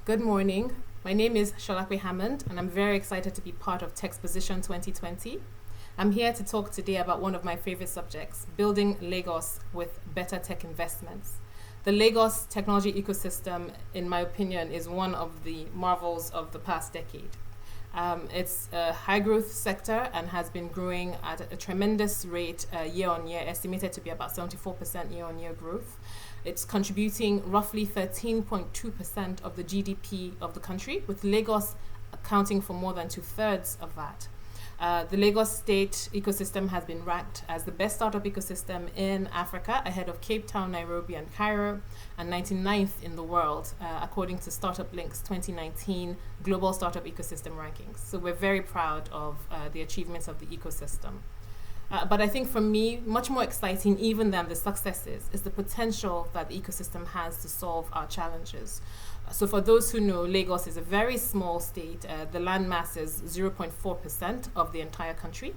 Good morning. My name is Solape Hammond, and I'm very excited to be part of Techposition 2020. I'm here to talk today about one of my favorite subjects, building Lagos with better tech investments. The Lagos technology ecosystem, in my opinion, is one of the marvels of the past decade. It's a high growth sector and has been growing at a tremendous rate year on year, estimated to be about 74% year on year growth. It's contributing roughly 13.2% of the GDP of the country, with Lagos accounting for more than 2/3 of that. The Lagos state ecosystem has been ranked as the best startup ecosystem in Africa, ahead of Cape Town, Nairobi, and Cairo, and 99th in the world, according to Startup Link's 2019 Global Startup Ecosystem Rankings. So we're very proud of the achievements of the ecosystem. But I think for me, much more exciting even than the successes is the potential that the ecosystem has to solve our challenges. So for those who know, Lagos is a very small state. The land mass is 0.4% of the entire country,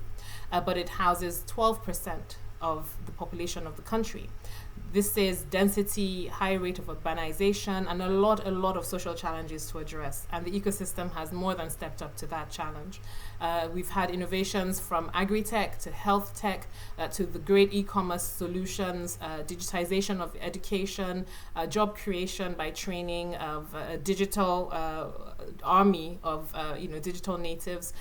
but it houses 12% of the population of the country. This is density, high rate of urbanization, and a lot of social challenges to address. And the ecosystem has more than stepped up to that challenge. We've had innovations from agri-tech to health tech to the great e-commerce solutions, digitization of education, job creation by training of a digital army of digital natives,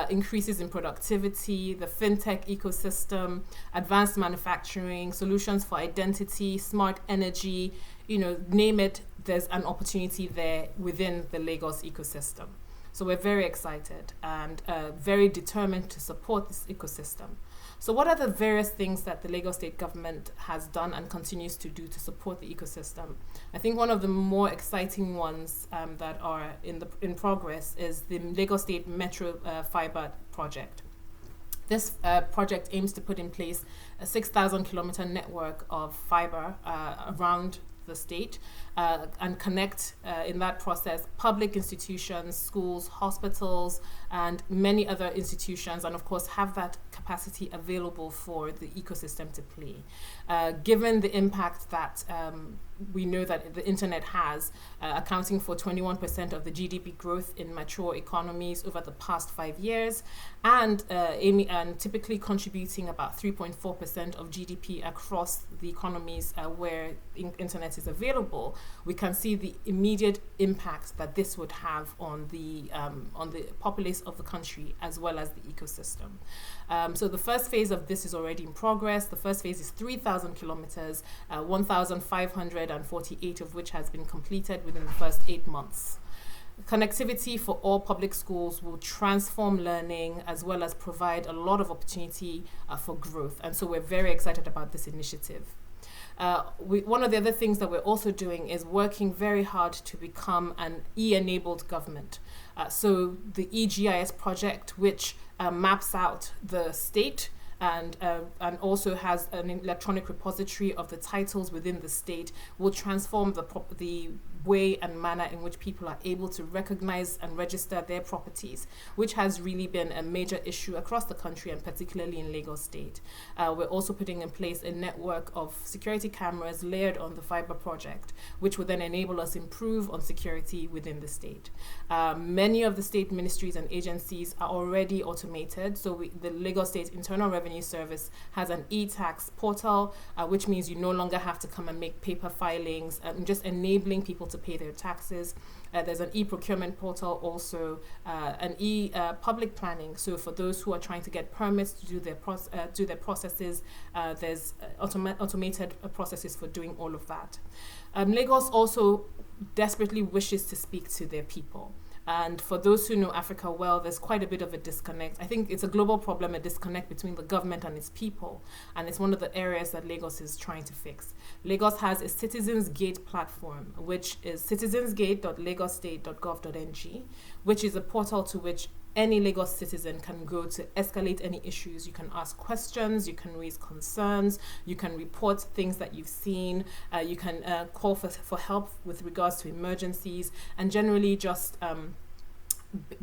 increases in productivity, the fintech ecosystem, advanced manufacturing, solutions for identity, smart energy, name it, there's an opportunity there within the Lagos ecosystem. So we're very excited and very determined to support this ecosystem. So what are the various things that the Lagos state government has done and continues to do to support the ecosystem? I think one of the more exciting ones that are in progress is the Lagos State Metro Fibre project. This project aims to put in place a 6,000 kilometer network of fibre around the state and connect in that process public institutions, schools, hospitals, and many other institutions, and of course have that capacity available for the ecosystem to play. Given the impact that we know that the internet has, accounting for 21% of the GDP growth in mature economies over the past 5 years, and typically contributing about 3.4% of GDP across the economies where internet is available, we can see the immediate impact that this would have on the populace of the country as well as the ecosystem. So the first phase of this is already in progress. The first phase is 3,000 kilometers, 1,548 of which has been completed within the first 8 months. Connectivity for all public schools will transform learning as well as provide a lot of opportunity for growth. And so we're very excited about this initiative. One of the other things that we're also doing is working very hard to become an e-enabled government. So the eGIS project, which maps out the state and also has an electronic repository of the titles within the state, will transform the way and manner in which people are able to recognize and register their properties, which has really been a major issue across the country and particularly in Lagos State. We're also putting in place a network of security cameras layered on the Fibre project, which will then enable us improve on security within the state. Many of the state ministries and agencies are already automated. So the Lagos State Internal Revenue Service has an e-tax portal, which means you no longer have to come and make paper filings, just enabling people to pay their taxes. There's an e-procurement portal, also an e-public planning. So for those who are trying to get permits to do their processes, there's automated processes for doing all of that. Lagos also desperately wishes to speak to their people. And for those who know Africa well, there's quite a bit of a disconnect. I think it's a global problem, a disconnect between the government and its people. And it's one of the areas that Lagos is trying to fix. Lagos has a Citizens Gate platform, which is citizensgate.lagosstate.gov.ng, which is a portal to which any Lagos citizen can go to escalate any issues. You can ask questions, you can raise concerns, you can report things that you've seen, you can call for help with regards to emergencies, and generally just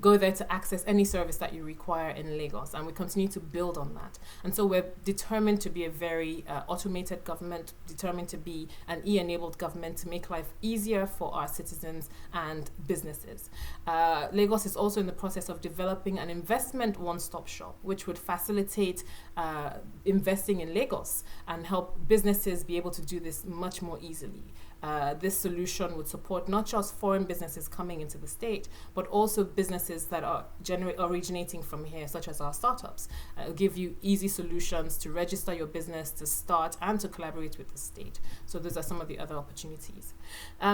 go there to access any service that you require in Lagos, and we continue to build on that. And so we're determined to be a very automated government, determined to be an e-enabled government to make life easier for our citizens and businesses. Lagos is also in the process of developing an investment one-stop shop, which would facilitate investing in Lagos and help businesses be able to do this much more easily. This solution would support not just foreign businesses coming into the state, but also businesses that are originating from here, such as our startups. It'll give you easy solutions to register your business, to start, and to collaborate with the state. So those are some of the other opportunities.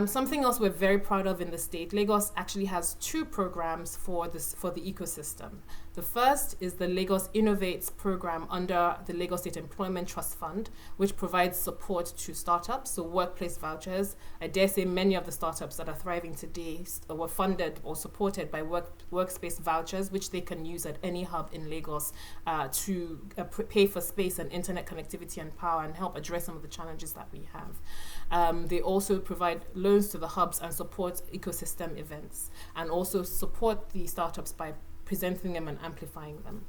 Something else we're very proud of in the state, Lagos actually has 2 programs for the ecosystem. The first is the Lagos Innovates program under the Lagos State Employment Trust Fund, which provides support to startups, so workplace vouchers. I dare say many of the startups that are thriving today were funded or supported by workspace vouchers, which they can use at any hub in Lagos to pay for space and internet connectivity and power and help address some of the challenges that we have. They also provide loans to the hubs and support ecosystem events, and also support the startups by presenting them and amplifying them.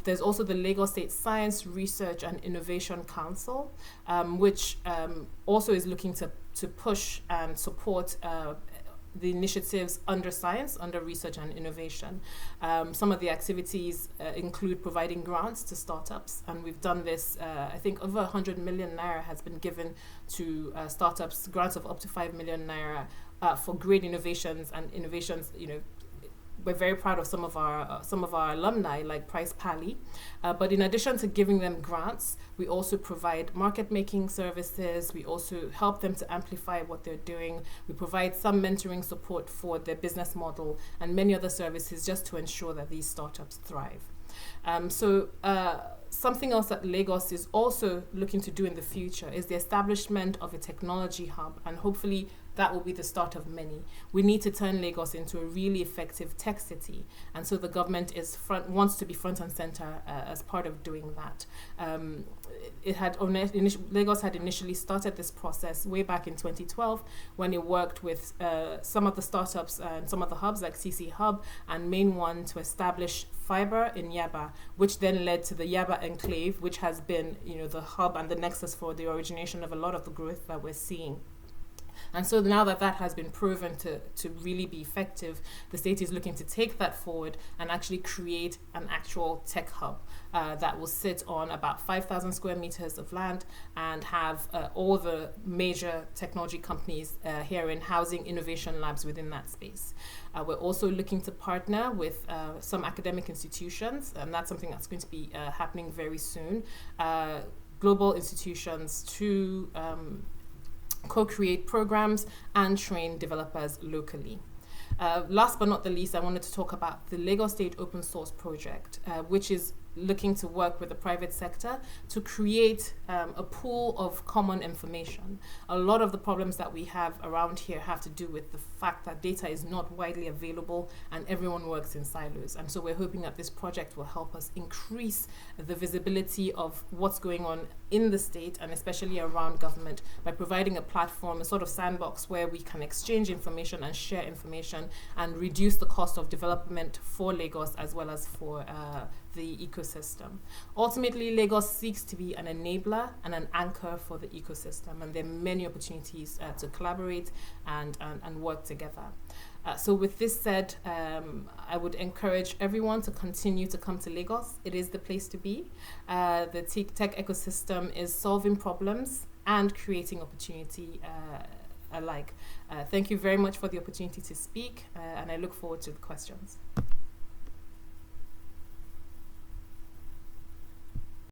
There's also the Lagos State Science, Research and Innovation Council, which also is looking to push and support the initiatives under science, under research and innovation. Some of the activities include providing grants to startups, and we've done this, I think over 100 million naira has been given to startups, grants of up to 5 million naira for great innovations and innovations, we're very proud of some of our alumni, like Price Pally. But in addition to giving them grants, we also provide market making services. We also help them to amplify what they're doing. We provide some mentoring support for their business model and many other services just to ensure that these startups thrive. Something else that Lagos is also looking to do in the future is the establishment of a technology hub, and hopefully that will be the start of many. We need to turn Lagos into a really effective tech city, and so the government wants to be front and center as part of doing that. Lagos had initially started this process way back in 2012 when it worked with some of the startups and some of the hubs like CC Hub and Main One to establish Fibre in Yaba, which then led to the Yaba Enclave, which has been the hub and the nexus for the origination of a lot of the growth that we're seeing. And so now that has been proven to really be effective, the state is looking to take that forward and actually create an actual tech hub that will sit on about 5,000 square meters of land and have all the major technology companies herein housing innovation labs within that space. We're also looking to partner with some academic institutions, and that's something that's going to be happening very soon. Global institutions to co-create programs and train developers locally. Last but not the least, I wanted to talk about the Lagos State Open Source Project, which is looking to work with the private sector to create a pool of common information. A lot of the problems that we have around here have to do with the fact that data is not widely available and everyone works in silos. And so we're hoping that this project will help us increase the visibility of what's going on in the state and especially around government by providing a platform, a sort of sandbox where we can exchange information and share information and reduce the cost of development for Lagos as well as for the ecosystem. Ultimately, Lagos seeks to be an enabler and an anchor for the ecosystem, and there are many opportunities to collaborate and work together. So with this said, I would encourage everyone to continue to come to Lagos. It is the place to be. The tech ecosystem is solving problems and creating opportunity alike. Thank you very much for the opportunity to speak, and I look forward to the questions.